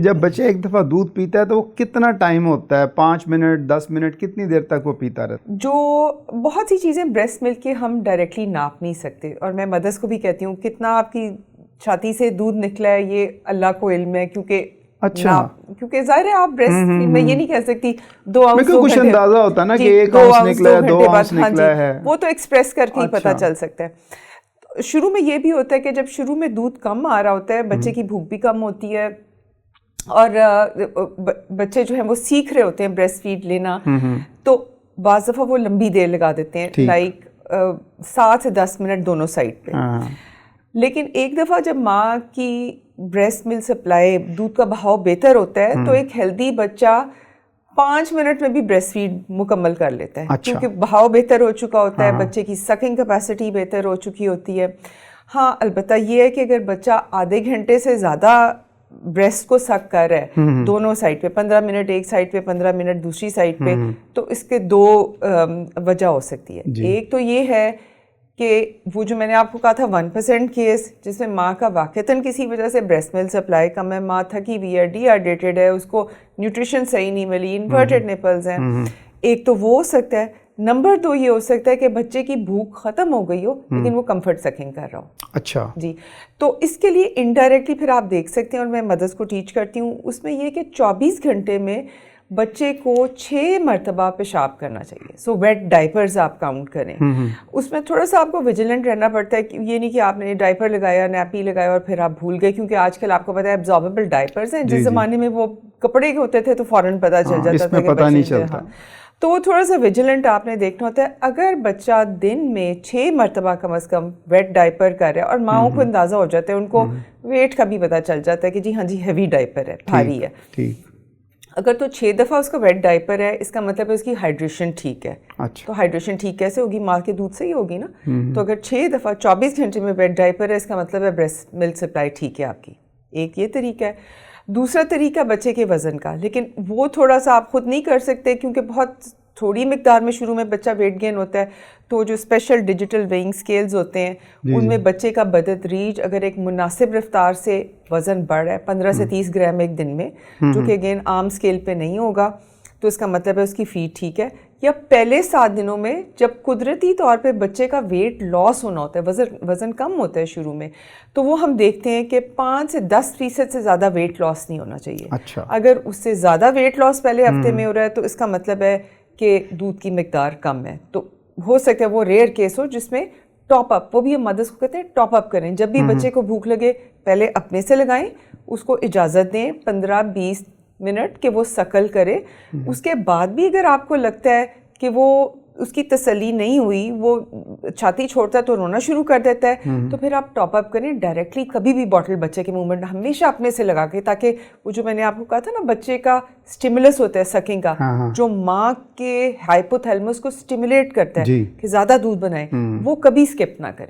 जब बच्चे एक दफ़ा दूध पीता है तो वो कितना टाइम होता है, 5 मिनट 10 मिनट, कितनी देर तक वो पीता रहता है? जो बहुत सी चीज़ें ब्रेस्ट मिल्क के हम डायरेक्टली नाप नहीं सकते, और मैं मदर्स को भी कहती हूँ कितना आपकी छाती से दूध निकला है ये अल्लाह को इल्म है, क्योंकि अच्छा, क्योंकि जाहिर है आप ब्रेस्ट मैं ये नहीं कह सकती 2 आउंस 2 कुछ घंटे अंदाजा होता है ना कि 1 2 आउंस आउंस निकला 2 है, 2 घंटे आउंस बाद, हाँ निकला जी, है। वो तो एक्सप्रेस करके ही पता अच्छा। चल सकता है। शुरू में ये भी होता है कि जब शुरू में दूध कम आ रहा होता है, बच्चे की भूख भी कम होती है, और बच्चे जो हैं वो सीख रहे होते हैं ब्रेस्ट फीड लेना, तो बाज़ दफ़ा वो लंबी देर लगा देते हैं, लाइक 7 से 10 मिनट दोनों साइड पे। लेकिन एक दफ़ा जब माँ की ब्रेस्ट मिल्क सप्लाई, दूध का बहाव बेहतर होता है, तो एक हेल्दी बच्चा 5 मिनट में भी ब्रेस्ट फीड मुकम्मल कर लेता है। अच्छा। क्योंकि बहाव बेहतर हो चुका होता है, बच्चे की सकिंग कैपेसिटी बेहतर हो चुकी होती है। हाँ, अलबत्ता ये है कि अगर बच्चा आधे घंटे से ज़्यादा ब्रेस्ट को सक कर रहा है दोनों साइड पे, 15 मिनट एक साइड पे, 15 मिनट दूसरी साइड पे, तो इसके 2 वजह हो सकती है। एक तो ये है कि वो जो मैंने आपको कहा था 1% केस जिसमें माँ का वाक़तन किसी वजह से ब्रेस्ट मिल्क सप्लाई कम है, माँ थकी हुई है, डिहाइड्रेटेड है, उसको न्यूट्रिशन सही नहीं मिली, इन्वर्टेड निपल्स हैं, एक तो वो हो सकता है। नंबर 2 ये हो सकता है कि बच्चे की भूख ख़त्म हो गई हो लेकिन वो कंफर्ट सकिंग कर रहा हो। अच्छा जी, तो इसके लिए इनडायरेक्टली फिर आप देख सकते हैं, और मैं मदर्स को टीच करती हूँ उसमें ये कि 24 घंटे में बच्चे को 6 मरतबा पेशाब करना चाहिए। सो वेट डाइपर्स आप काउंट करें। उसमें थोड़ा सा आपको विजिलेंट रहना पड़ता है कि ये नहीं कि आपने डाइपर लगाया, नैपी लगाया और फिर आप भूल गए, क्योंकि आजकल आपको पता है एब्जॉर्बेबल डाइपर्स हैं। जिस ज़माने में वो कपड़े के होते थे तो फ़ौरन पता चल जाता था कि पता नहीं चलता। तो वो थोड़ा सा विजिलेंट आपने देखना होता है। अगर बच्चा दिन में 6 मरतबा कम अज़ कम वेट डाइपर कर रहा है, और माओं को अंदाज़ा हो जाता है, उनको वेट का भी पता चल जाता है कि जी हाँ जी हैवी डाइपर है, भारी है। ठीक। अगर तो 6 दफ़ा उसका वेट डाइपर है, इसका मतलब है उसकी हाइड्रेशन ठीक है। अच्छा। तो हाइड्रेशन ठीक कैसे होगी? माँ के दूध से ही होगी ना। तो अगर 6 दफ़ा 24 घंटे में वेट डाइपर है, इसका मतलब है ब्रेस्ट मिल्क सप्लाई ठीक है आपकी। एक ये तरीका है। दूसरा तरीका बच्चे के वज़न का, लेकिन वो थोड़ा सा आप खुद नहीं कर सकते, क्योंकि बहुत थोड़ी मिकदार में शुरू में बच्चा वेट गेन होता है, तो जो स्पेशल डिजिटल वेइंग स्केल्स होते हैं उनमें बच्चे का बदतदरीज अगर एक मुनासिब रफ्तार से वज़न बढ़ रहा है 15 से 30 ग्राम एक दिन में, जो कि अगेन आम स्केल पे नहीं होगा, तो इसका मतलब है उसकी फीड ठीक है। या पहले 7 दिनों में जब कुदरती तौर पे बच्चे का वेट लॉस होना होता है, वज़न कम होता है शुरू में, तो वो हम देखते हैं कि 5 से 10% से ज़्यादा वेट लॉस नहीं होना चाहिए। अच्छा। अगर उससे ज़्यादा वेट लॉस पहले हफ्ते में हो रहा है तो इसका मतलब है कि दूध की मिकदार कम है। तो हो सकता है वो रेयर केस हो जिसमें टॉप अप, वो भी हम मदर्स को कहते हैं टॉप अप करें। जब भी बच्चे को भूख लगे पहले अपने से लगाएं, उसको इजाज़त दें 15-20 मिनट कि वो सकल करे। उसके बाद भी अगर आपको लगता है कि वो उसकी तसल्ली नहीं हुई, वो छाती छोड़ता है तो रोना शुरू कर देता है, तो फिर आप टॉप अप करें। डायरेक्टली कभी भी बॉटल बच्चे के मुंह में हमेशा अपने से लगा के, ताकि वो जो मैंने आपको कहा था ना बच्चे का स्टिमुलस होता है सकिंग का, जो माँ के हाइपोथैलेमस को स्टिमुलेट करता है कि ज़्यादा दूध बनाए, वो कभी स्किप ना करें।